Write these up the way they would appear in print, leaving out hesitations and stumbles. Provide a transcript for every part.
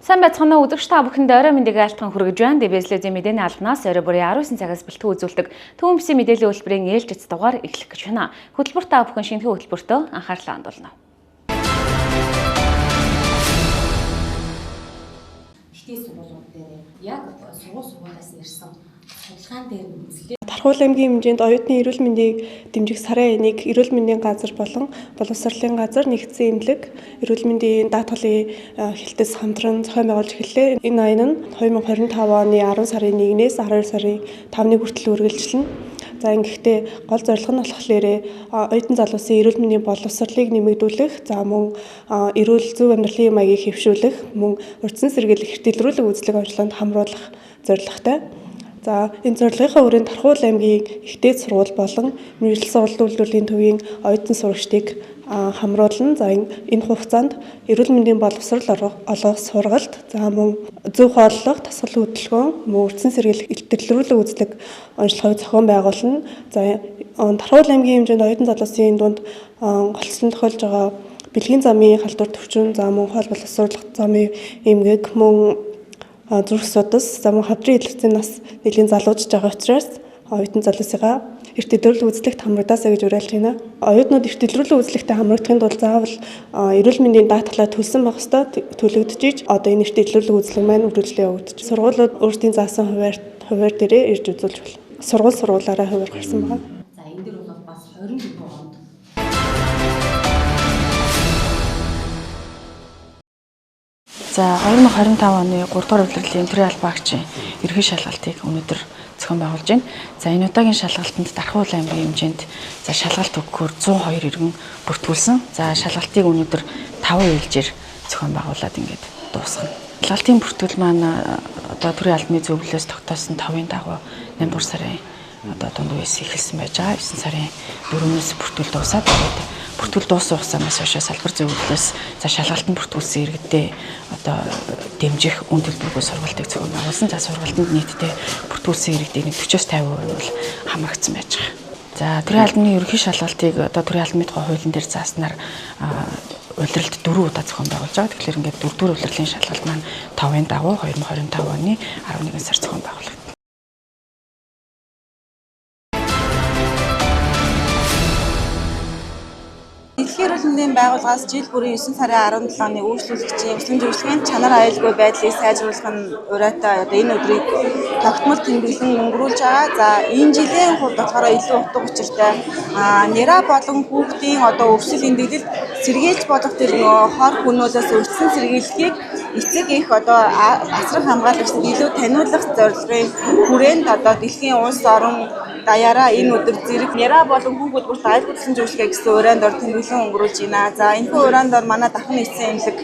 Сайн байцгаана уу үзэгч та бүхэнд орой мэндийг айлтган хүргэж байна. Дэвэслэзийн мэдээний албанаас орой бүрийн 19 цагаас бэлтгэн үзүүлдэг Түүнбэсийн мэдээллийн хөтөлбөрийн ээлжид дугаар эхлэх гэж байна. Хөтөлбөр та бүхэн шинэхэн хөтөлбөртөө анхаарлаа хандуулна. Ихтэй сургуулиуд дээр яг сургуулиас ирсэн судалгаан дээр үзлээ. Тархуул аймгийн хэмжээнд оюутны эрүүл мэндийг дэмжих сарын 1 эрүүл мэндийн газар болон боловсролын газар нэгдсэн эмнэлэг эрүүл мэндийн даатгалын хэлтээс хамтран зохион байгуулж эхэллээ. Энэ аян нь 2025 оны 10 сарын 1-ээс 12 сарын 5-ны хүртэл үргэлжилнэ. За ингэхдээ гол зорилго нь болохоор оюутан залуусын эрүүл мэндийн боловсролыг нэмэгдүүлэх, за мөн эрүүл зөв амьдралын маягийг хэвшүүлэх, мөн урьдчилан сэргийлэх, дэлгэрүүлэг үйлчлэг онцлогоонд хамруулах зорилготой. За энэ зорилгынхаа хүрээнд Тархуул аймгийн ихтэй сургууль болон мэргэжил сургалтын үйлдвэрлэлийн төвийн оюутан сурагчдыг хамруулна. За энэ хугацаанд эрүүл мэндийн боловсрол олгох сургалт, за мөн зөв хооллох, тасгал хөдөлгөөн, мөн урьдчилан сэргийлэх, дэлгэрүүлэг үйлчлэг онцлогыг зохион байгуулна. За Тархуул аймгийн хэмжээнд оюутан залуусын дунд голцлон тохиолж байгаа бэлгийн замын халдвар төвчөн, за мөн хоол боловсруулах замын эмгэг, мөн зүрх судас, за мөн хавдрын хэлэлцээний нас нэлийн залуужж байгаа учраас оюутан залуусыгаа эрт дэлгэрүүлэг үзлэгт хамрагдаасаа гэж уриалж байна. Оюутнууд эрт дэлгэрүүлэг үзлэгтээ хамрагдахын тулд заавал эрүүл мэндийн даатгалаа төлсөн байх ёстой, төлөгдөж одоо энэ эрт дэлгэрүүлэг үзлэг маань үргэлжлэн явагдаж. Сургуулиуд өөрсдийн заасан хуваар дээрээ ирж үзүүлж болно. Сургуулаараа хуваар гарсан байна. За энэ дэр бол бас 24 онд За 2025 оны 3 дугаар удирлын төрийн албаагчийн ерөнхий шалгалтыг өнөөдөр зохион байгуулж байна. За энэ удаагийн шалгалтанд Тархуул аймгийн хэмжээнд за шалгалт өгөхөөр 102 иргэн бүртгүүлсэн. За шалгалтыг өнөөдөр 5 ээлжээр зохион байгуулад ингээд дуусгана. Шалгалтын бүртгэл маань одоо төрийн албаны зөвлөлөөс тогтоосон 5-ын дагуу 8 дугаар сарын одоо дунд үеэс эхэлсэн байж байгаа. 9 сарын 4-өөс бүртгэл дуусаад бүртгэл дууссан хугацаанаас хойш салбар зөвлөлөөс за шалгалтанд бүртгүүлсэн иргэдээ одоо дэмжих үн төлбөргүй сургалтыг зохион байгуулсан. За сургалтанд нийтдээ бүртгүүлсэн иргэдийн 40-50% нь бол хамрагдсан байж байгаа. За төрийн албаны ерөнхий шалгалтыг одоо төрийн албаны тухай хуулийн дээр зааснаар улиралд 4 удаа зохион байгуулж байгаа. Тэгэхээр ингээд 4 дугаар улирлын шалгалт маань 5-ын дагуу 2025 оны 11 сар зохион байгуулагдав. Дэлхийн эрүүл мэндийн байгууллагаас жил бүрийн 9 сарын 17 оны үйлчлүүлэгчийн өсвөн зөвлөгөөнд чанар аюулгүй байдлыг сайжруулах нь ураатай одоо энэ өдрийг тогтмол тэмдэглэн өнгөрүүлж байгаа. За энэ жилийн хувьд болохоор илүү утга учиртай нэраа болон хүүхдийн одоо өвсөл эндэгдэлд сэргийлж болох тэр хор хөнөөлөөс өвсөн сэргийлэхийг эцэг их одоо асрах хамгаалагчид илүү таниулах зорилгын хүрээнд одоо дэлхийн улс орон даяараа энэ өдөр зэрэг нэраа болон хүүхэд бүрт аюулгүй төслийн зөвлөгөө гэсэн урайнд ор тэмдэглэн өнгөрүүлж байна. За энэ урайнд ор манай дахин нэгдсэн эмнэлэг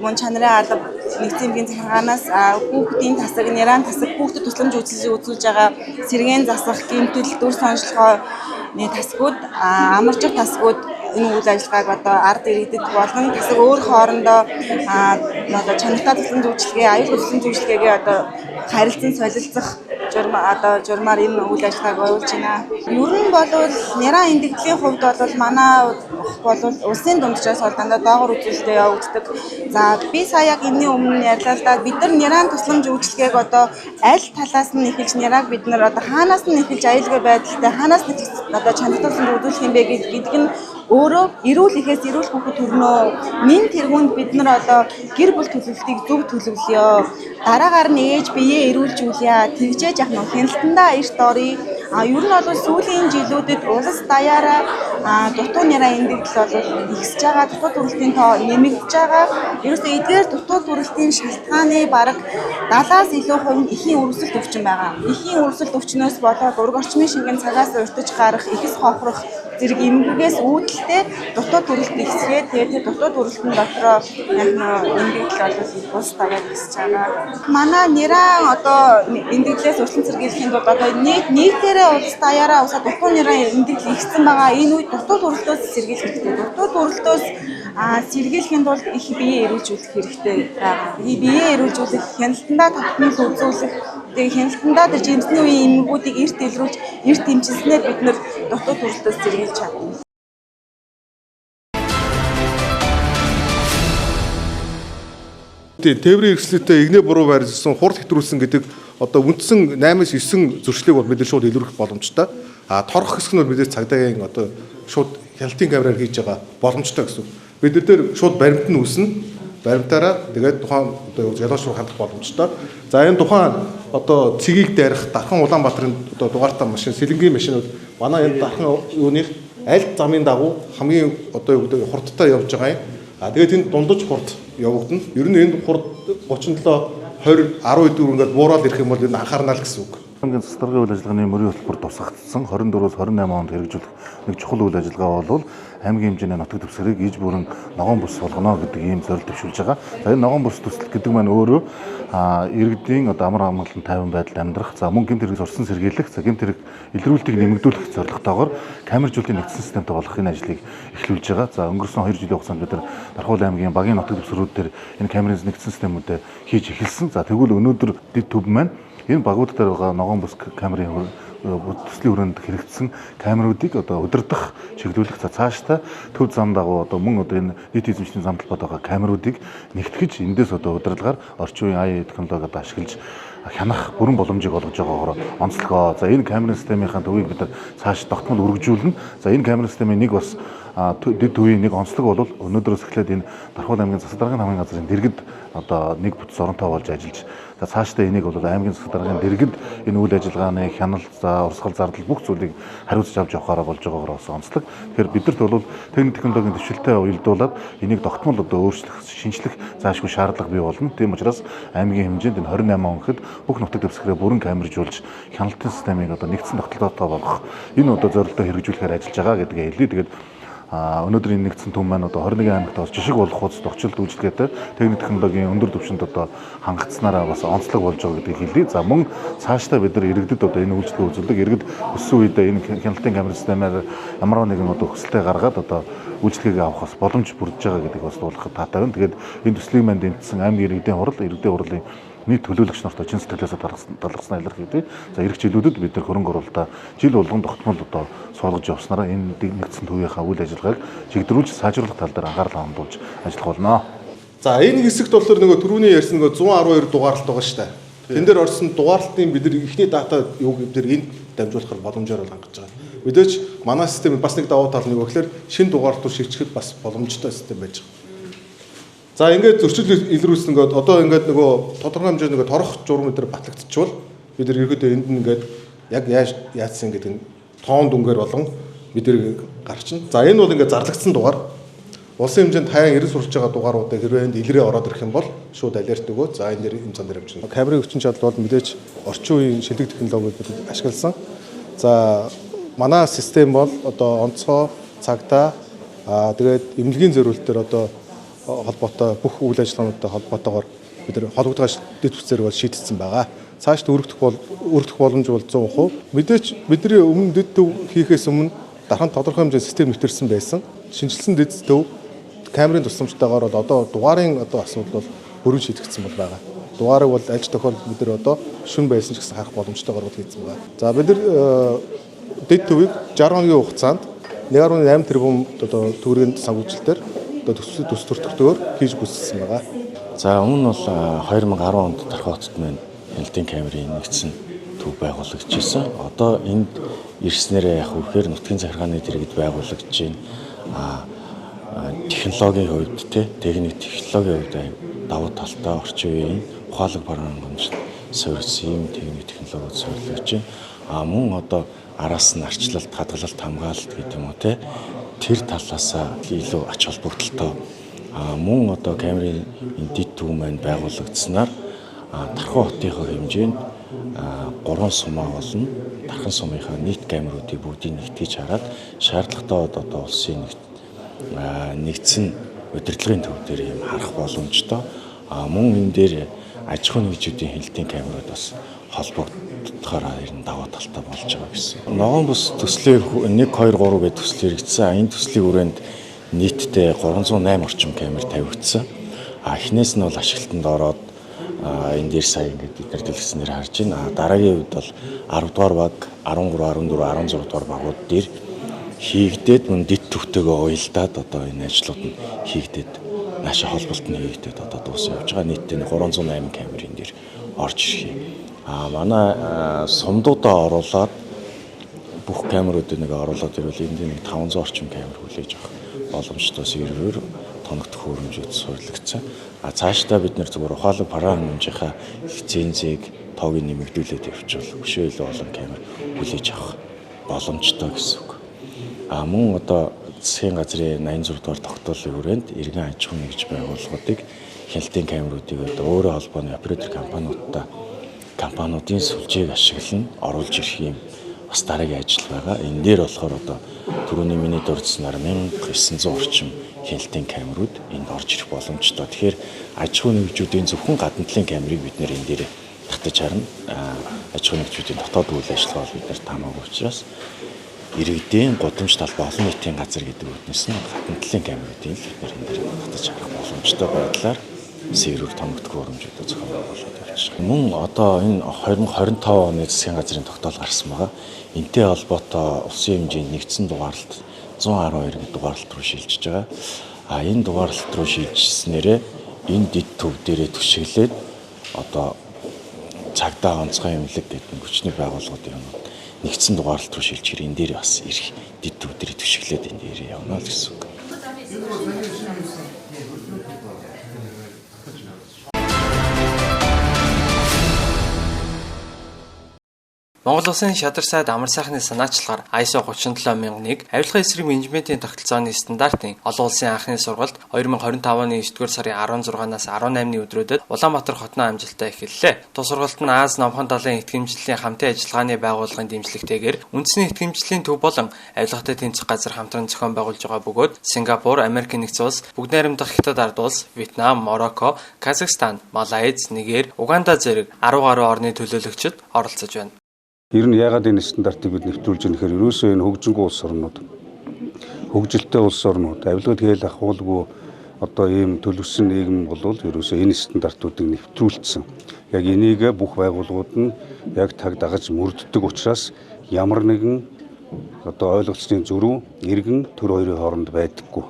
мөн чанарын алба нэгдсэн эмнэлгийн захиргаанаас хүүхдийн тасаг, нэрaan тасаг, хүүхдэд тусламж үзүүлж байгаа сэргээн засах, гэмтэл, дүр сонжлогооны тасгууд, амарчих тасгууд энэ үйл ажиллагааг одоо ард иргэдэд болгон тасаг өөр хоорондоо одоо чанартай тусламж үйлчилгээ, аюулгүй тусламж үйлчилгээгээ одоо харилцан солилцох журмаар энэ үйл ажиллагааг явуулж байна. Ер нь бол нэраа эндэгдлийн хувьд бол манай бол улсын дундчаас дандаа доогуур үзүүлэлтэд явагддаг. За би сая яг энэний өмнө ярьлаа л да бид нар нэраа тусламж үйлчилгээг одоо аль талаас нь эхэлж нэраг бид нар одоо хаанаас нь эхэлж аюулгүй байдалтай хаанаас нь одоо чанартай тусламж үзүүлэх юм бэ гэдэг нь өөрөө эрүүл ихээс эрүүл хүүхэд төрнөө нэн тэргуунд бид нар одоо гэр бүл төлөвлөлтийг зөв төлөвлөё. Дараагаар нь ээж биеэ эрүүлжүүлье. Тэгжээж яах нь хяналтандаа эрт оръё. Ер нь бол сүүлийн жилүүдэд улс даяараа дутуу нэраа эндэгдэл бол ихсэж байгаа. Дутуу төрөлтийн тоо нэмэгдэж байгаа. Ерөөсөө эдгээр дутуу төрөлтийн шалтгааны бараг 70-аас илүү хувь нь эхийн үргэлжлэлт өвчин байгаа. Эхийн үргэлжлэлт өвчнөөс болоод ураг орчмын шингэн цагаас урьдчилж гарах, ихэс хохрох зэрэг эмгэгээс үүдэлтэй дутуу төрөлт ихсгээд тэгээд дутуу төрөлтөн дотроо эндэгдэл бол улс даяар ихсэж байгаа. Манай нэраа одоо эндэгдлээс урьдчилан сэргийлэхийн тулд одоо нийтээрээ улс даяараа усаа дутуу нэраа эндэгдэл ихсэн байгаа. Энэ үед дутуу төрөлтөөс сэргийлэх хэрэгтэй. Дутуу төрөлтөөс сэргийлэхийн тулд их биеэ эрүүлжүүлэх хэрэгтэй байгаа. Биеэ эрүүлжүүлэх, хяналтандаа тогтмол үзүүлэх, тэгээд хяналтандаа тэр жимсний үеийн эмгэгүүдийг эрт илрүүлж, эрт дэмжснээр бид нэр дутуу төрөлтөөс сэргийлж чадна. Тээврийн эрсдлэлтэй игнээ буруу байрлуулсан, хурд хэтрүүлсэн гэдэг одоо үндсэн 8-9 зөрчлийг бол бид нар шууд илрүүлэх боломжтой. Торох хэсэг нь бол мэдээж цагдаагийн одоо шууд хяналтын камераар хийж байгаа боломжтой гэсэн. Бид нар дээр шууд баримт нь үүснэ. Баримтаараа тэгээд тухайн одоо ялгаач руу хандах боломжтой. За энэ тухайн одоо цэгийг дайрах Дархан Улаанбаатарын одоо дугаартай машин, сэлэнгийн машинууд манай энэ Дархан юуных аль замын дагуу хамгийн одоо юу гэдэг хурдтай явж байгаа юм. Тэгээд энэ дундаж хурд явагдана. Ер нь энэ хурд 37 20 14 ингээд буураад ирэх юм бол энэ анхаарна л гэсэн үг. Хамгийн засваргын үйл ажиллагааны мөрийн хөтөлбөр тусгагдсан 24-өөс 28 онд хэрэгжүүлэх нэг чухал үйл ажиллагаа бол аймгийн хэмжээний нутаг дэвсгэрийг иж бүрэн ногоон бүс болгоно гэдэг ийм зорилт төвшүүлж байгаа. За энэ ногоон бүс төсөл гэдэг маань өөрөө иргэдийн одоо амар амгалан тайван байдалд амьдрах, за мөн гэмт хэрэг сурсан сэргийлэх, за гэмт хэрэг илрүүлэлтийг нэмэгдүүлэх зорилготойгоор камержуулалтын нэгдсэн системтэй болгохын ажлыг эхлүүлж байгаа. За өнгөрсөн 2 жилийн хугацаанд бид нар Дархан аймгийн багийн нутаг дэвсгэрүүд дээр энэ камерын нэгдсэн системүүдээ хийж эхэлсэн. За тэгвэл өнөөдөр дэд төв маань энэ багууд дээр байгаа ногоон бүс камерын төслийн хүрээнд хэрэгжсэн камеруудыг одоо удирдах, чиглүүлэх, за цаашдаа төв зам дагуу одоо мөн одоо энэ нийт эзэмшлийн зам талбайд байгаа камеруудыг нэгтгэж эндээс одоо удирдлагаар орчин үеийн AI технологиод ашиглаж хянах бүрэн боломжийг олгож байгаагаар онцлогоо. За энэ камерын системийнхаа төвийг бид нар цааш тогтмол үргэлжүүлнэ. За энэ камерын системийн нэг бас дэд төвийн нэг онцлог бол өнөөдрөөс эхлээд энэ Дархан аймгийн засаг даргын хамгийн газрын дэргэд одоо нэг бүтц оронтой болж ажиллаж, за цаашдаа энийг бол аймгийн засаг даргын дэргэд энэ үйл ажиллагааны хяналт, за урсгал зардал бүх зүйлийг хариуцж авч явахаараа болж байгаагаар бас онцлог. Тэгэхээр бидэрт бол техник технологийн дэвшилтэд уялдуулаад энийг тогтмол одоо өөрчлөх, шинжлэх заашгүй шаардлага бий болно. Тийм учраас аймгийн хэмжээнд энэ 28 он гэхэд бүх нутаг дэвсгэрээ бүрэн камержуулж хяналтын системийг одоо нэгдсэн тогтолцоотой болгох энэ одоо зорилтоо хэрэгжүүлэхээр ажиллаж байгаа гэдгээ хэлье. Тэгээд өнөөдрийн нэгдсэн төв маань одоо 21 аймагт бас жишг болох хуудас тогтчлт үйлчлэгээтэй техник технологийн өндөр түвшинд одоо хангацснараа бас онцлог болж байгаа гэдгийг хэлье. За мөн цаашдаа бид нар иргэдэд одоо энэ үйлчлэгээ үзүүлдэг, иргэд өссөн үедээ энэ хяналтын камер системээр ямар нэгэн одоо хүсэлтээ гаргаад одоо үйлчлэгээ авах бас боломж бүрдэж байгаа гэдгийг бас дуулгахад таатай байна. Тэгээд энэ төслийг маань дэмжсэн аймгийн иргэдийн хурлын нийт төлөөлөгч нарт чин сэтгэлээсээ талархсан илэрхийлээ. За эх жилүүдэд бид нар хөрөнгө оруулалтаа жил болгон тогтмол одоо суулгаж явснараа энэ нэгдсэн төвийнхаа үйл ажиллагааг чигдрүүлж сайжруулах тал дээр анхаарал хандуулж ажиллах болно. За энэ хэсэгт болохоор нөгөө түрүүний ярьсан нөгөө 112 дугаарлалт байгаа шүү дээ. Тэн дээр орсон дугаарлалтын бид нар ихний дата юу гэдэг энд дамжуулахар боломжоор хангаж байгаа. Мэдээч манай систем бас нэг давуу тал нь юу гэхээр шинэ дугаарлалтууд шийтгэхэд бас боломжтой систем байж байгаа. За ингээд зөрчил илрүүлсэн ингээд одоо ингээд нөгөө тодорхой хэмжээний нөгөө торох журам дээр батлагдчихвал бид нар ерөөдөө энд нь ингээд яг яатсан гэдэг нь тоон дүнгээр болгон бид нар гарчна. За энэ бол ингээд зарлагдсан дугаар. Улсын хэмжээнд хаяан эрс сурч байгаа дугааруудаа хэрвээ энд илрээ ороод ирэх юм бол шууд алерт өгөө. За энэ дээр энэ цан дээр явчихна. Камерын хүчин чадал бол мэдээж орчин үеийн шилдэг технологиуд ашигласан. За манай систем бол одоо онцгой цагтаа тэгээд эмнэлгийн зориултаар одоо холбоотой бүх үйл ажиллагаануудтай холбоотойгоор бид нар холбогдгооч дэд бүтцээр бол шийдсэн байгаа. Цаашд өргөх боломж бол 100%. Мэдээч бидний өмнө дэд төв хийхээс өмнө Дархан тодорхой хэмжээний систем нэвтэрсэн байсан. Шинжилсэн дэд төв камерын тусламжтайгаар бол одоо дугаарын одоо асуудал бол бүрэн шийдэгдсэн бол байгаа. Дугаарыг бол аль ч тохиолдолд бид нар одоо шүн байсан ч гэсэн харах боломжтойгоор бол хийсэн байгаа. За бид нар дэд төвийг 60 хоногийн хугацаанд 1.8 тэрбум одоо төгрөгийн санхүүжилтээр одоо төс төртөгтөөр хийж гүйцэтгсэн байгаа. За өмнө нь бол 2010 онд Дархан хотод маань хяналтын камерын нэгдсэн төв байгуулагдчихсан. Одоо энд ирснээрээ яг үхээр нутгийн захиргааны дэргэд байгуулагдж байна. Технологийн хувьд техник технологийн хувьд давуу талтай орчин үеийн ухаалаг програмд суурилсан юм техник технологиуд суурилж байна. Мөн одоо араас нь арчлалт, хадгалалт, хамгаалалт гэдэг юм уу тэр талаасаа илүү ач холбогдолтой мөн одоо камерын дэд төв маань байгуулагдсанаар Дархан хотынхаа хэмжээнд 3 сумаа болно. Дархан сумынхаа нийт камеруудыг бүгдийг нэгтгэж хараад шаардлагатай одоо улсын нэгдсэн удирдлагын төв дээр юм харах боломжтой. Мөн энэ дээр аж ахуйн нэгжүүдийн хяналтын камерууд бас холбогдохоор ирэн даваа талтай болж байгаа гэсэн. Ногоон бүс төслийг 1 2 3 гэдэг төсөл хэрэгжсэн. Энэ төслийн хүрээнд нийтдээ 308 орчим камер тавигдсан. Эхнээс нь бол ашиглалтанд ороод энэ дээр сая ингээд бид нар дэлгэснээр харж байна. Дараагийн үед бол 10 дугаар баг, 13, 14, 16 дугаар багууд дээр хийгдээд мөн дэд төвтэйгээ уялдаад одоо энэ ажлууд нь хийгдээд наашаа холболт нь хийгдээд одоо дууссан явж байгаа. Нийтдээ 308 камер энэ дээр орж ирэх юм. Манай сумдуудаа оруулаад бүх камеруудыг оруулаад ирвэл энд нэг 500 орчим камер хүлээж авах боломжтой сервер тоногдох хөрөмжүүд суурилагдсан. Цаашдаа бид нэр зүгээр ухаалаг параан хэмжийнхаа лицензийг тоог нэмэгдүүлээд явуучвал өшөө илүү олон камер хүлээж авах боломжтой гэсэн үг. Мөн одоо засгийн газрын 86 дугаар тогтоолын хүрээнд иргэн аж ахуйн нэгж байгууллагуудыг хяналтын камеруудыг одоо өөрөө холбооны оператор компаниудын сүлжээг ашиглан оруулж ирэх юм бас дараагийн ажил байгаа. Энэ дээр болохоор одоо түрүүний миний дурдсанаар 1900 орчим хяналтын камерууд энд орж ирэх боломжтой. Тэгэхээр аж ахуйн нэгжүүдийн зөвхөн гадна талын камерыг бид нэр энэ дээр татаж харна. Аж ахуйн нэгжүүдийн дотоод үйл ажиллагаа бол бид нар таамаагүй учраас иргэдийн гудамж талбай олон нийтийн газар гэдэг үгнээс нь гадна талын камеруудыг бид нэр энэ дээр татаж харах боломжтой байдлаар сервер томогдох хөрөмжүүдөө зохион байгуулад явж байгаа. Мөн одоо энэ 2025 оны засгийн газрын тогтоол гарсан байгаа. Энтэй холбоотой улсын хэмжээнд нэгдсэн дугаарлалт 112 гэдэг дугаарлалт руу шилжиж байгаа. Энэ дугаарлалт руу шилжсэнээрээ энэ дэд төв дээрээ түшиглээд одоо цагдаа онцгой эмнэлэг гэдэг хүчний байгууллагуудын нэгдсэн дугаарлалт руу шилжихэр энэ дээр бас ирэх дэд төв дээрээ түшиглээд энэ дээр явна л гэсэн үг. Монгол Улсын шадар сайд амар сайхны санаачлагаар ISO 37001 авилгын эсрэг менежментийн тогтолцооны стандартын олон улсын анхны сургалт 2025 оны 9-р сарын 16-наас 18-ны өдрүүдэд Улаанбаатар хотноо амжилттай эхэллээ. Тус сургалт нь Аз номхон далайн итгэмжлэлийн хамтын ажиллагааны байгууллагын дэмжлэгтэйгээр үндэсний итгэмжлэлийн төв болон авилгатай тэнцэх газар хамтран зохион байгуулж байгаа бөгөөд Сингапур, Америк нэгдсэн улс, Бүгд найрамдах Хятад ард улс, Вьетнам, Морокко, Казахстан, Малайз, Нигер, Уганда зэрэг 10 гаруй орны төлөөлөгчид оролцож байна. Ер нь яагаад энэ стандартыг бид нэвтрүүлж байгаа нөхөр ерөөсөө энэ хөгжингүй улс орнууд хөгжилтэй улс орнууд авилгад хэл ахуулгүй одоо ийм төлөвсөн нийгэм бол ерөөсөө энэ стандартуудыг нэвтрүүлсэн. Яг энийг бүх байгууллагууд нь яг таг дагаж мөрддөг учраас ямар нэгэн одоо ойлголцны зөрүү иргэн төр хоёрын хооронд байдаггүй.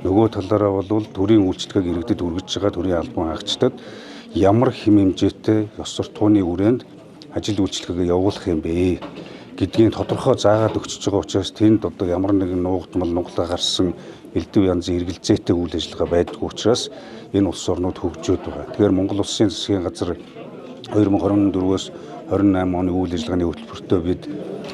Нөгөө талаараа бол төрийн үйлчлэгийг иргэдэд үргэж байгаа төрийн албан хаагчдад ямар хэм хэмжээтэй ёс суртахууны хүрээнд ажил үйлчлэгээ явуулах юм бэ гэдгийг тодорхой заагаад өгч байгаа учраас тэнд одоо ямар нэгэн нуугдмал нуглаа гарсан элдв янзын эргэлзээтэй үйл ажиллагаа байдаг учраас энэ улс орнууд хөгжөөд байгаа. Тэгэхээр Монгол Улсын засгийн газар 2024-өөс 28 оны үйл ажиллагааны хөтөлбөртөө бид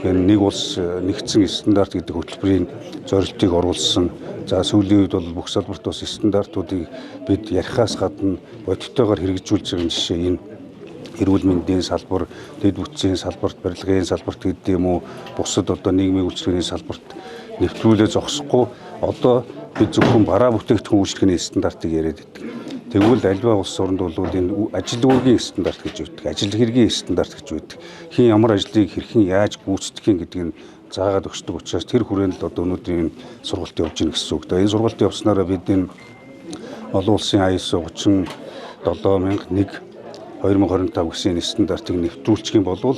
нэг улс нэгдсэн стандарт гэдэг хөтөлбөрийн зорилтыг оруулсан. За сүүлийн үед бол бүх салбарт бас стандартуудыг бид ярихаас гадна бодитойгоор хэрэгжүүлж байгаа жишээ энэ эрүүл мэндийн салбар, дэд бүтцийн салбарт, барилгын салбарт гэдэг юм уу, бусад одоо нийгмийн үйлчлэгээний салбарт нэвтрүүлээ зогсохгүй одоо бид зөвхөн бараа бүтээгдэхүүн үйлчлэгээний стандартыг яриад байдаг. Тэгвэл альва улс оронд бол энэ ажил үүргийн стандарт гэж үүдэг, ажил хэргийн стандарт гэж үүдэг. Хин ямар ажлыг хэрхэн яаж гүйцэтгэх гэдгийг заагаад өгчдөг учраас тэр хүрээнд л одоо өнөөдрийн сургалт явж гин гэсэн үг. Энэ сургалт явснараа бид энэ олон улсын ISO 37001 2025 гэсэн стандартыг нэвтрүүлчих юм бол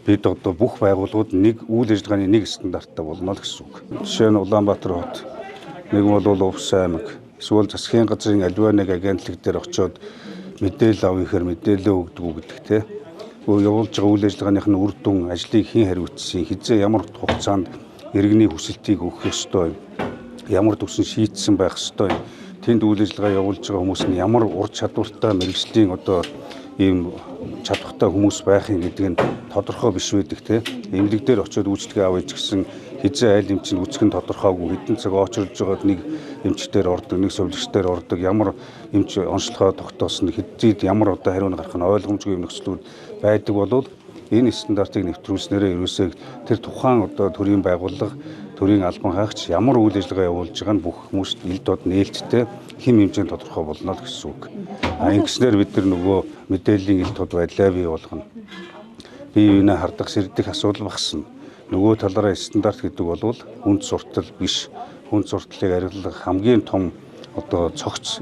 бид одоо бүх байгууллагууд нэг үйл ажиллагааны нэг стандарттай болно гэсэн үг. Жишээ нь Улаанбаатар хот, нэг бол Увс аймаг, эсвэл засгийн газрын аливаа нэг агентлаг дээр очиод мэдээлэл авах ихээр мэдээлэл өгдөг гэдэг те. Явуулж байгаа үйл ажиллагааных нь үр дүн, ажлыг хэн хариуцсан, хизээ ямар хугацаанд иргэний хүсэлтийг өгөх ёстой, ямар төсөн шийдсэн байх ёстой. Тэнд үйл ажиллагаа явуулж байгаа хүмүүс нь ямар ур чадвартай мэргэжлийн одоо ийм чадвартай хүмүүс байхын гэдэг нь тодорхой биш байдаг те. Эмнэлэг дээр очиод үйлчлэгээ авъя гэсэн хизээ айл эмч нь үүсгэн тодорхойгүй хэдэн цаг очролж байгаад нэг эмчтэр ордог, нэг сувлагчдэр ордог, ямар эмч онцлогоо тогтоосон хэдийд ямар одоо хариуны гарах нь ойлгомжгүй юм нөхцлүүд байдаг болол энэ стандартыг нэвтрүүлснээрээ ерөөсөө тэр тухайн одоо төрийн байгууллага, төрийн албан хаагч ямар үйл ажиллагаа явуулж байгаа нь бүх хүмүүст ил дод нээлттэй хэм хэмжээнд тодорхой болно л гэсэн үг. Ингэснээр бид нар нөгөө мэдээллийн ил дод байдлаа бий болгоно. Бие биенээ хардах сэрдэх асуудал багасна. Нөгөө талаараа стандарт гэдэг бол хүнд суртал биш. Хүнд сурталыг арилгах хамгийн том одоо цогц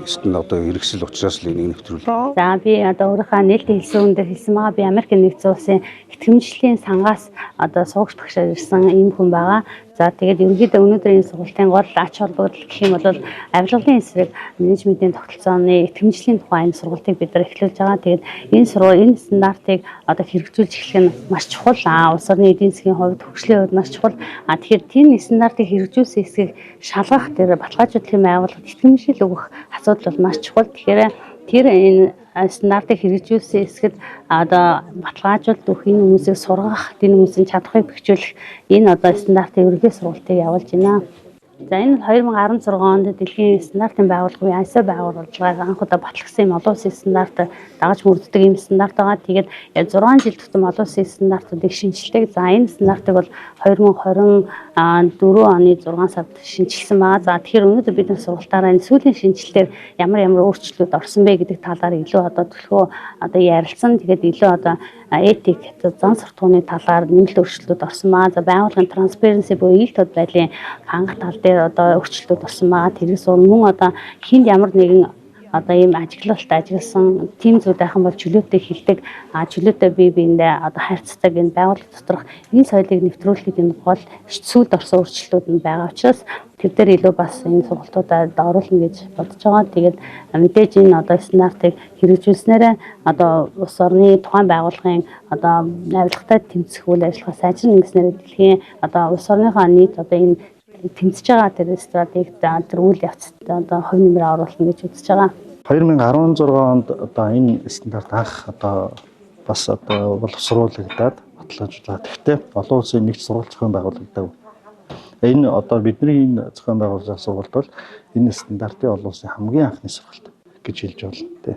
одоо хэрэгсэл учраас л энийг нэвтрүүлээ. За би одоо өөрийнхөө нээлттэй хэлсэн үндэ хэлсэн байгаа. Би Америк нэгдсэн улсын итгэмжлэлийн сангаас одоо суугч багшаар ирсэн ийм хүн байгаа. За тэгээд ерөнхийдөө өнөөдрийн сургалтын гол ач холбогдол гэх юм бол авилгалын эсрэг менежментийн тогтолцооны итгэмжлэлийн тухай энэ сургалтыг бид нар эхлүүлж байгаа. Тэгээд энэ стандартыг одоо хэрэгжүүлж эхлэх нь маш чухал. Улс орны эдийн засгийн хувьд хөгжлийн хувьд маш чухал. Тэгэхээр тийм стандартыг хэрэгжүүлсэн хэсгийг шалгах тэр баталгаажуулалтын байгууллагад итгэмжлэл өгөх асуудал бол маш чухал. Тэгэхээр тэр энэ стандартыг хэрэгжүүлсэн хэсгэд одоо баталгаажуулалт өгөх энэ хүмүүсийг сургах, энэ хүмүүсийн чадхыг бэхжүүлэх энэ одоо стандартын ерөнхий сургалтыг явуулж байна. За энэ 2016 онд дэлхийн стандартын байгууллагын ISO байгууллагаар анх удаа батлагдсан юм олон улсын стандарт дагаж мөрддөг юм стандарт байгаа. Тэгээд 6 жил тутам олон улсын стандартуудыг шинжилдэг. За энэ стандартыг бол 2024 оны 6 сард шинжилсэн байгаа. За тэгэхээр өнөөдөр бид энэ сургалтаараа энэ сүүлийн шинжилтээр ямар өөрчлөлтүүд орсон бэ гэдэг талаар илүү одоо төлхөө одоо ярилцсан. Тэгээд илүү одоо этик зан суртахууны талаар нэмэлт өөрчлөлтүүд орсон маа. За байгууллагын transparency буюу ил тод байдлын хангах тал дээр одоо өөрчлөлтүүд орсон маа. Тэрээс мөн одоо хинд ямар нэгэн одоо ийм ажиглалт ажилласан тим зүйл байхан бол чөлөөтэй хилдэг. Чөлөөтэй бие биендээ одоо харьцдаг энэ байгууллага доторх энэ соёлыг нэвтрүүлэхэд энэ гол сүйд орсон өөрчлөлтүүд нь байгаа учраас тэр дээр илүү бас энэ сургалтуудад оруулна гэж бодож байгаа. Тэгээд мэдээж энэ одоо стандартыг хэрэгжүүлснээр одоо улс орны тухайн байгууллагын одоо авилгатай тэмцэх үйл ажиллагаа сайжрах нэгснээр дэлхийн одоо улс орныхоо нийт одоо энэ тэмцэж байгаа тэр стратегид тэр үйл явцад одоо хувь нэмрээ оруулна гэж үзэж байгаа. 2016 онд одоо энэ стандарт анх одоо бас одоо боловсруулагдаад баталгаажуулаад. Гэхдээ олон улсын нэгж сургалт зохион байгуулагдав. Энэ одоо бидний энэ зохион байгуулах сургалт бол энэ стандартын олон улсын хамгийн анхны сургалт гэж хэлж болно тий.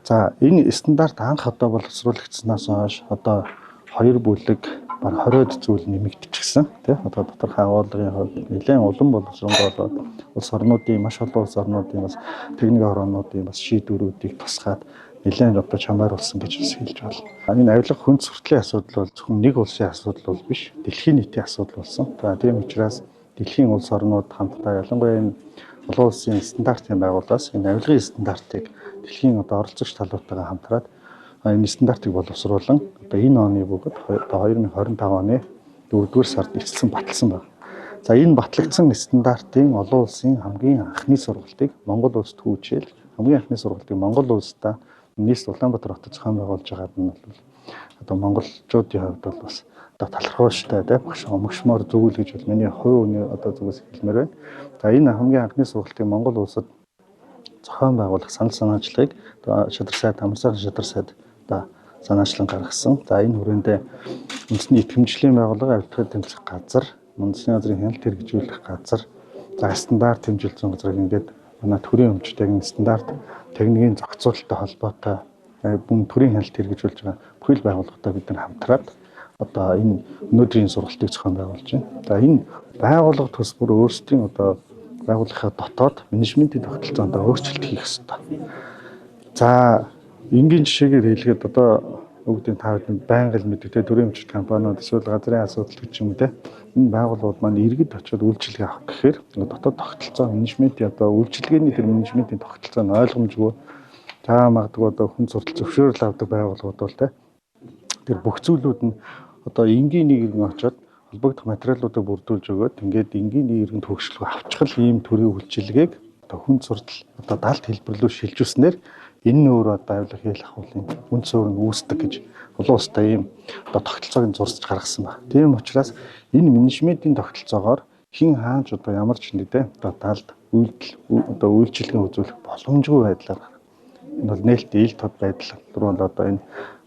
За энэ стандарт анх одоо боловсруулагдсанаас хойш одоо 2 бүлэг баг 20-од зүйл нэмэгдчихсэн тий. Одоо доторх агуулгын хувьд нэлээд улам боловсронгуй болоод улс орнуудын маш олон улс орнуудын бас техник орнуудын бас шийдвэрүүдийг тусгаад нэлээд одоо чамааруулсан гэж бас хэлж байна. Энэ авилга хүнд сурталчилгын асуудал бол зөвхөн нэг улсын асуудал бол биш, дэлхийн нийтийн асуудал болсон. За тийм учраас дэлхийн улс орнууд хамтдаа ялангуяа энэ олон улсын стандартын байгууллагаас энэ авилгын стандартыг дэлхийн одоо оролцогч талуудтайгаа хамтраад энэ стандартыг боловсруулан одоо энэ оны бүгд одоо 2025 оны 4-р сард эцэлсэн баталсан байна. За энэ батлагдсан стандартын олон улсын хамгийн анхны сургалтыг Монгол улсад хөгжөөл хамгийн анхны сургалтыг Монгол улсдаа нийс Улаанбаатар хотод зохион байгуулж байгаад нь бол одоо монголчуудын хувьд бол бас одоо талархууштай багш омгшмоор зөвүүл гэж бол миний хувь өний одоо зүгээс хэлмээр байна. За энэ хамгийн анхны сургалтыг Монгол улсад зохион байгуулах санал санаачлагыг одоо шадар сайд Амарсайхан шадар сайд одоо санаачлан гаргасан. За энэ хүрээндээ үндэсний итгэмжлэлийн байгууллага, авилгын тэмцэх газар, үндэсний газрын хяналт хэрэгжүүлэх газар, за стандарт хэмжилсэн газрыг ингээд манай төрийн өмчтэй стандарт техникийн зохицуулалттай холбоотой бүм төрийн хяналт хэрэгжүүлж байгаа бүхэл байгууллагатай бид нар хамтраад одоо энэ өнөөдрийн сургалтыг зохион байгуулж байна. За энэ байгууллага тус бүр өөрсдийн одоо байгууллагын дотоод менежментийн тогтолцоонд өөрчлөлт хийх ёстой. За энгийн жишээгээр хэлэхэд одоо бүгдийн тавд байнга л мэддэг төрийн өмчт компаниуд эсвэл газрын асуудал гэж юм те энэ байгууллагууд маань иргэд очиод үйлчилгээ авах гэхээр дотоод тогтолцоо менежментийн одоо үйлчилгээний тэр менежментийн тогтолцоо нь ойлгомжгүй та магадгүй одоо хүн суртал зөвшөөрөл авдаг байгууллагууд бол те тэр бүх зүйлүүд нь одоо энгийн нэг иргэн очиод холбогдох материалуудыг бүрдүүлж өгөөд ингээд энгийн нэг иргэнд хөгжлөө авчихл ийм төрлийн үйлчилгээг одоо хүн суртал одоо даалт хэлбэрлүү шилжүүлснээр энэ нь өөрөө одоо авилга хийх ахуулын үн цэвэр нь үүсдэг гэж олон улстай ийм одоо тогтолцоог зурсаж гаргасан байна. Тийм учраас энэ менежментийн тогтолцоогоор хин хааж одоо ямар ч нэгдэ одоо даалт үйлдэл одоо үйлчилгээ үзүүлэх боломжгүй байдлаар энэ бол нээлттэй ил тод байдал руу одоо энэ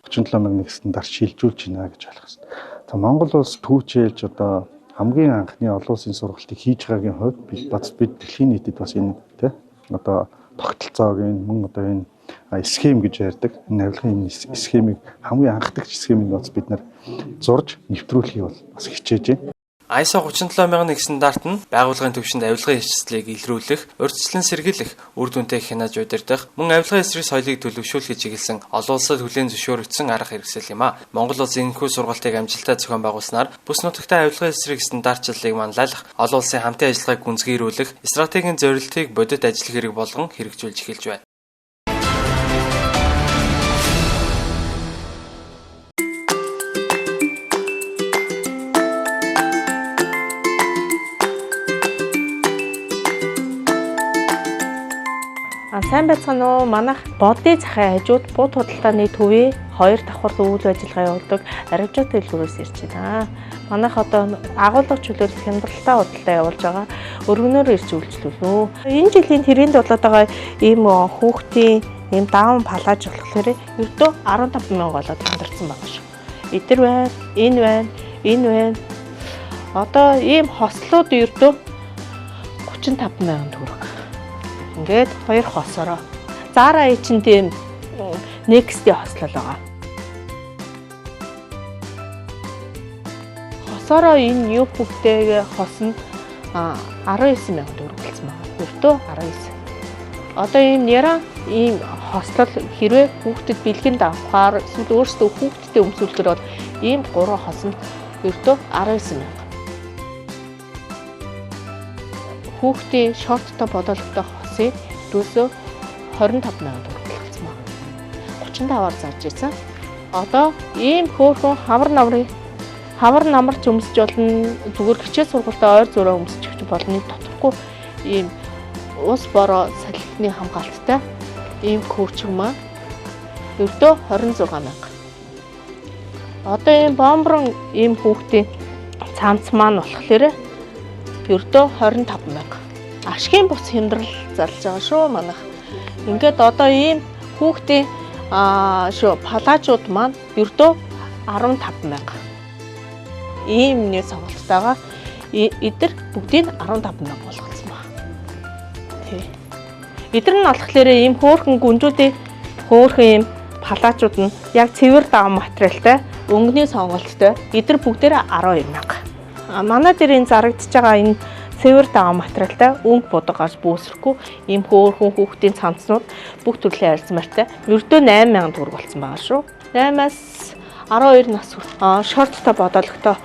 37001 стандарт шилжүүлж байна гэж ойлгох хэрэгтэй. За Монгол улс түүчээлж одоо хамгийн анхны олон улсын сургалтыг хийж байгаагийн хувьд бид дэлхийн нийтэд бас энэ тий одоо тогтолцоог энэ мөн одоо энэ схем гэж ярьдаг энэ авилгын схемийг хамгийн анхдагч схемийг бас бид нар зурж нэвтрүүлэхийг бол бас хичээж байна. ISO 37001 стандарт нь байгууллагын түвшинд авилгын эрсдлийг илрүүлэх, урьдчилан сэргийлэх, үр дүнтэй хянаж удирдах, мөн авилгын эсрэг соёлыг төлөвшүүлэхийг чиглэсэн олон улсад хүлээн зөвшөөрөгдсөн арга хэрэгсэл юм а. Монгол улс энэхүү сургалтыг амжилттай зохион байгуулснаар бүс нутагтаа авилгын эсрэг стандартчлалыг манлайлах, олон улсын хамтын ажиллагааг гүнзгийрүүлэх, стратегийн зорилтыг бодит ажил хэрэг болгон хэрэгжүүлж эхэлж байна. Сайн байцгаана уу? Манайх Бодны захын хажууд бут худалдааны төвийн 2 давхар үйл ажиллагаа явуулдаг арилжаа дэлгүүрээс ирж байна. Манайх одоо агуулгын чөлөөт хямдралтай худалдаа явуулж байгаа. Өргөнөөр ирж үйлчлүүлнэ. Энэ жилийн тэрээнд болоод байгаа ийм хүүхдийн ийм даун палаж болохоор ердөө 15 сая болоод хямдарсан байна шүү. Эдэр байна, энэ байна, энэ байна. Одоо ийм хослууд ердөө 35 сая төгрөг. Ингээд 2 хосороо. Zara чинь тийм Next-ийн хослол байгаа. Хосороо энэ юу хүүхдтэйгээ хос нь 19 сая төгрөг болсон байна. Ердөө 19. Одоо ийм яра ийм хослол хэрвээ хүүхдэд бэлгэнд авахаар эсвэл өөрсдөө хүүхдтэй өмсүүлэхээр бол ийм 3 хос нь ердөө 19 сая. Хүүхдийн шорттой бодолтой хосыг дүүсөө 25 сая төгрөг болсон байна. 35-аар зарж ирсэн. Одоо ийм хөөрхөн хавар намарч өмсөж болно. Зүгээр хичээл сургалтаа ойр зураа өмсөж болно. Тодорхой ийм ус бороо салхины хамгаалттай ийм хөөрчг маань ердөө 26 сая. Одоо ийм бомброн ийм хүүхдийн цамц маань болохоор ердөө 25 сая. Ашигын бус хямдрал зарлж байгаа шүү манайх. Ингээд одоо ийм хүүхдийн палажууд маань ердөө 15 сая. Ийм нэг сонголтойгоо эдгээр бүгдийг 15 сая болгоцсон байна. Тий. Эдгээр нь болохоор ийм хөөрхөн гүнжүүдийн хөөрхөн ийм палажууд нь яг цэвэр даун материалтай, өнгөний сонголттой. Эдгээр бүгдээрээ 12 сая. Манай дээр энэ зарагдчихж байгаа энэ цэвэр даун материалтай өнгө будаг гарч бөөсрөхгүй ийм хөөрхөн хүүхдийн цамцнууд бүх төрлийн арилзмаартай ердөө 8 сая төгрөг болсон байгаа шүү. 8-аас 12 нас хүртэл шорттой бодологтой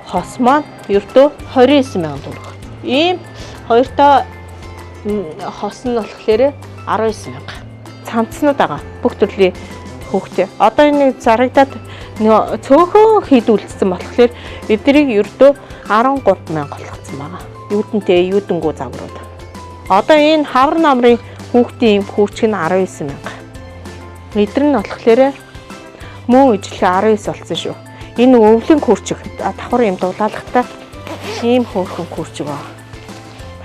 хос маань ердөө 29 сая төгрөг. Ийм хоёртой хос нь болохоор 19 сая. Цамцнууд байгаа бүх төрлийн хүүхдээ. Одоо энэ зарагдаад цөөхөн хийдүүлсэн болохоор эднийг ердөө 13 сая болгоцсон байгаа. Юудэнтэй юудэнгүү загварууд. Одоо энэ хавар намрын хүүхдийн хүүчг нь 19 сая. Эдгээр нь болохоор мөн ижлэгээ 19 болсон шүү. Энэ өвлийн хүүчг давхар юм дулаалгатай ийм хөөрхөн хүүчг байна.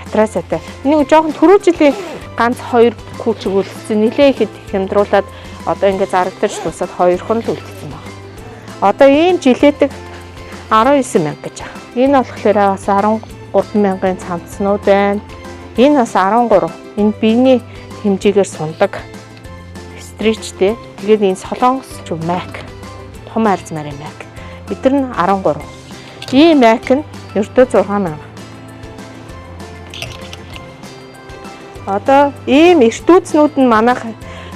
Матрасатай. Энийг жоохон түрүү жилийн ганц 2 хүүчг үлдсэн. Нилээ ихэд хямдруулаад одоо ингээд зарагдаж тусаад 2 хон л үлдсэн байна. Одоо ийм жилээдэг 19 сая гэж байна. Энэ болохоор бас 13 мянган цамцнууд байна. Энэ бас 13. Энэ биений хэмжээгээр сундаг стричтэй. Тэгээд энэ солонгос ч Mac. Том арзмарын Mac. Эдгээр нь 13. Ийм Mac нь ердөө 6 мянга. Одоо ийм эртүүцнүүд нь манайх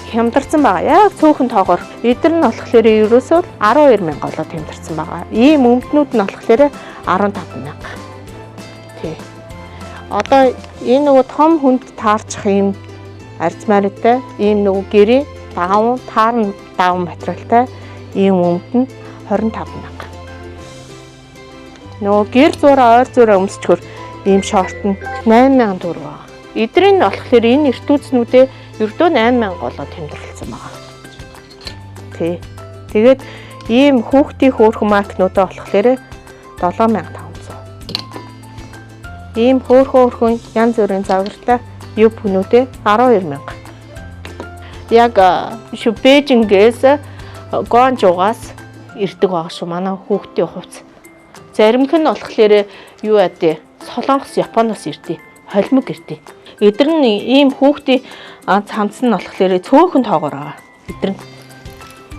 хямдарсан байгаа. Яг цөөхөн тоогоор. Эдгээр нь болохоор ерөөсөө 12 мянга болоод хямдарсан байгаа. Ийм өмднүүд нь болохоор 15 мянга. Тий. Одоо энэ нөгөө том хүнд таарчих ийм арзмаартай, ийм нөгөө гэрээ даун материалтай ийм өмд нь 25 мянга. Нөгөө гэр зураа ойр зураа өмсчгөр ийм шорт нь 8 сая төгрөг байна. Эдрийн болохоор энэ эртүүцнүүдээ ердөө 8 сая болоод хямдралсан байгаа. Тий. Тэгээд ийм хүүхдийн хөөрхөн макнуудаа болохоор 7500. Ийм хөөрхөн янз бүрийн загвартай юу пүнүүдээ 12 мянга. Яг Бээжингээс Гуанчжоугаас ирдэг байгаа шүү манай хүүхдийн хувцас. Заримх нь болохоор юу адэ Солонгос, Японоос ирдэг. Холимог ирдэг. Эдгээр нь ийм хүүхдийн цамц нь болохоор цөөхөн тоогоор байгаа. Эдгээр нь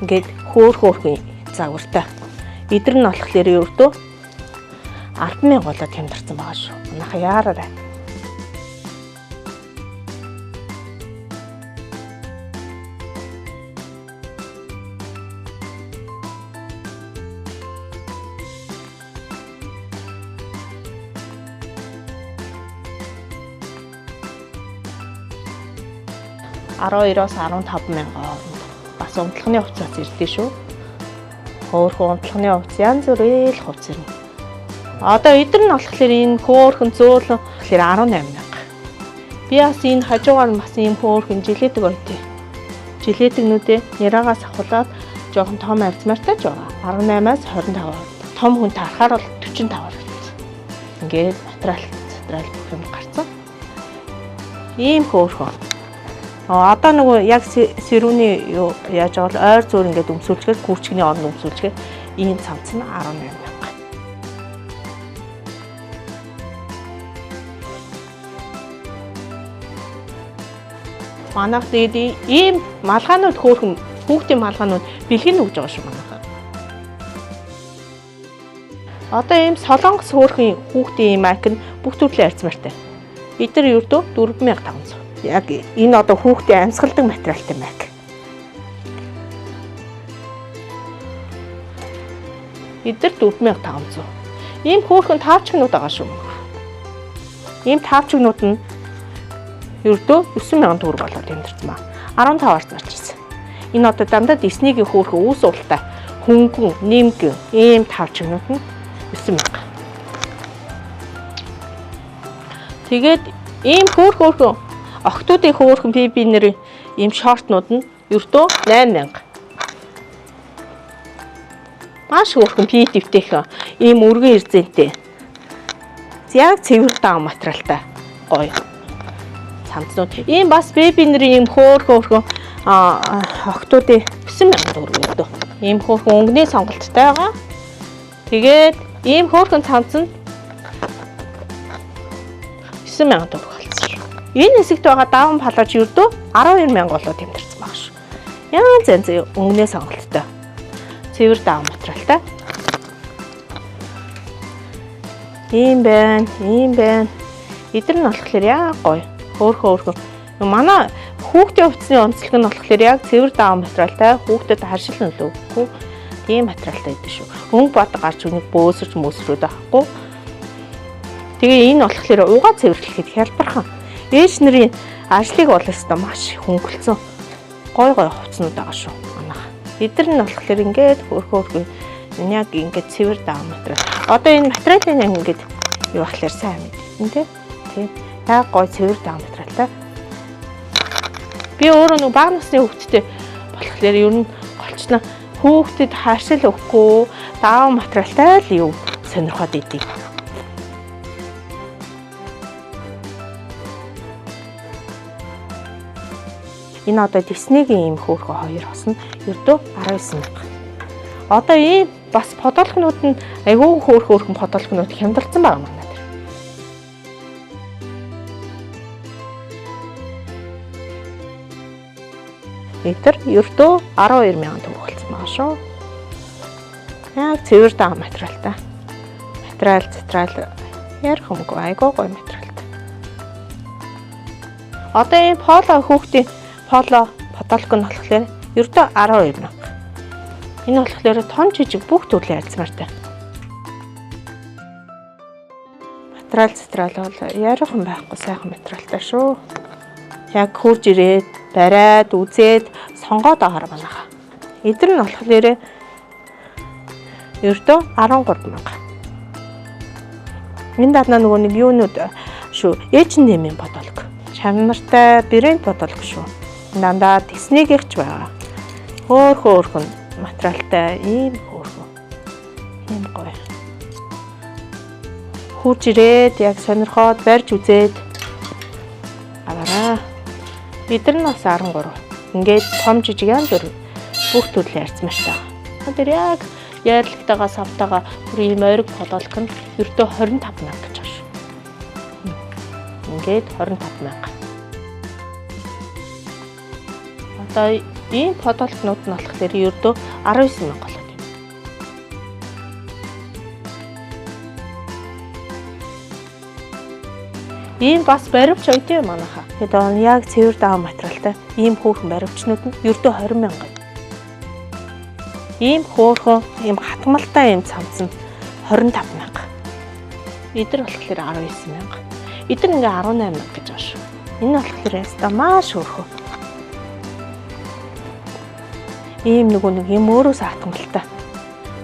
ингээд хөөрхөн загвартай. Эдгээр нь болохоор ердөө 10 сая болоод хямдарсан байгаа шүү. Манайха яараарай. $12-оос 15 мянган хооронд бас унтлагын хувцас ирдэг шүү. Хөөрхөн унтлагын хувцас янз бүрийн хувцас ирнэ. Одоо эдгээр нь болохоор энэ хөөрхөн зөөлөн тэгэхээр 18 мянга. Би бас энэ хажуугаар нь бас ийм хөөрхөн жилетик ойтой. Жилетикнүүдээ няраагаас авахлаад жоохон том арзмаартай ч байгаа. 18-аас 25. Том хүн тарахаар бол 45 болсон. Ингээд материал бүх юм гарсан. Ийм хөөрхөн. Одоо нөгөө яг сэрүүний юу яаж байгаа бол ойр зөөр ингээд өмсүүлчихээр гүрчгний орнд өмсүүлчихээр ийм цамц нь 18,000. Манайх тэгээд ийм малгаанууд хөөрхөн хүүхдийн малгаанууд бэлгэн өгж байгаа шүү манайхаа. Одоо ийм солонгос хөөрхөн хүүхдийн ийм майк нь бүх төрлийн арзмаартай. Бид нар ердөө 4,500. Яг энэ одоо хүүхдийн амьсгалдаг материалтай майк. Бид нар 4,500. Ийм хөөрхөн тавчгнууд байгаа шүү. Ийм тавчгнууд нь ердөө 9,000 төгрөг болоод тэмдэрсэн ба 15-аар зарж ирсэн. Энэ одоо дандаа Disney-гийн хөөрхөн үүс уултай хөнгөн, нэмгэн ийм тавчгнууд нь 9,000. Тэгээд ийм хөөрхөн охтуудын хөөрхөн BB нэр ийм шортнууд нь ердөө 8,000. Маш хөөрхөн PDF-тэй ийм өргөн ирзэнтэй. Яг цэвэр даун материалтай гоё. Цамцнууд. Ийм бас BB нэрийн ийм хөөрхөн охтуудын 9,000 төгрөг өгдөө. Ийм хөөрхөн өнгөний сонголттой байгаа. Тэгээд ийм хөөрхөн цамц нь 9,000 төгрөг болсон шүү. Энэ хэсэгт байгаа даун палаж ердөө 12,000 болоод тэмдэрсэн баг шүү. Янз янз өнгөний сонголттой. Цэвэр даун материалтай. Ийм байна. Эдгээр нь болохоор яа гоё. Хөөрхөн. Манай хүүхдийн хувцсны онцлог нь болохоор яг цэвэр даун материалтай, хүүхдэд харшил нөлөөгөхгүй тийм материалтай байдаг шүү. Өнгө бод гарч үнийг бөөсөрч мөсрөөд авахгүй. Тэгээ энэ болохоор угаа цэвэрлэхэд хялбархан. Ээж нарын ажлыг бол өстой маш хөнгөлцөн. Гой хувцснууд байгаа шүү. Манайх. Эдгээр нь болохоор ингээд хөөрхөн яг ингээд цэвэр даун материал. Одоо энэ материалын ингээд юу болохоор сайн мэдээ тийм. Яг гой цэвэр даун материалтай. Би өөрөө нэг бага насны хүүхдтэй болохоор ер нь голчноо хүүхдэд хашил өгөхгүй даун материалтай л юу сонирхоод идэв. Энэ одоо Disney-гийн ийм хөөрхөн хоёр хос нь ердөө 19,000. Одоо ийм бас подолкнууд нь айгүй хөөрхөн подолкнууд хямдалсан байгаа манай дээр. Метр ердөө 12,000 төгрөг болсон байгаа шүү. Яг цэвэр даун материалтай. Материал ярих юмгүй айгүй гоё материалтай. Одоо энэ поло хүүхдийн поло подолк нь болохоор ердөө 12,000. Энэ болохоор том жижиг бүх төрлийн арзмаартай. Материал бол ярих юм байхгүй сайхан материалтай шүү. Яг хурж ирээд, бариад, үзээд, сонгоод аваар манайха. Эдгээр нь болохоор ердөө 13,000. Энэ дааднаа нөгөө нэг юунууд шүү. H&M-ийн подолк. Чанартай брэнд подолк шүү. Дандаа Disney-гийнх ч байгаа. Хөөрхөн материалтай ийм хөөрхөн. Ийм гоё. Хурж ирээд яг сонирхоод барьж үзээд аваарай. Эдгээр нь бас 13. Ингээд том жижиг янз бүр бүх төрлийн арзмаартай. Тэр яг яарлагтайгаа савтайгаа бүр ийм ойрог подолк нь ердөө 25,000 гэж байна шүү. Ингээд 25,000. Одоо ийм подолкнууд нь болохоор ердөө 19,000 болоод байна. Ийм бас баривч ойтой манайха. Тэгээд яг цэвэр даун материалтай ийм хөөрхөн баривчнууд нь ердөө 20,000. Ийм хөөрхөн, ийм хатмалтай ийм цамц нь 25,000. Эдгээр болохоор 19,000. Эдгээр ингээ 18,000 гэж байна шүү. Энэ болохоор яста маш хөөрхөн. Ийм нэг юм өөрөөсөө хатмалтай.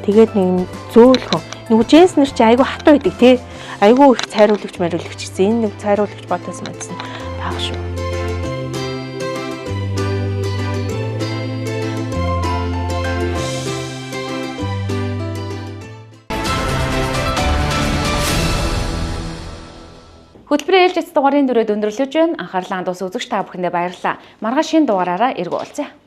Тэгээд нэг зөөлхөн. Нөгөө Джейснер чи айгүй хатуу байдаг тий. Айгүй их цайруулагч мариулагч гэсэн. Энэ нэг цайруулагч бодсон мэдсэн. бага шүү. Хөтөлбөрийн ээлжид дугаарын дүрээд өндөрлөж байна. Анхаарлаа хандуус үзэгч та бүхэндээ баярлалаа. Маргааш шинэ дугаараараа эргүүлцгээе.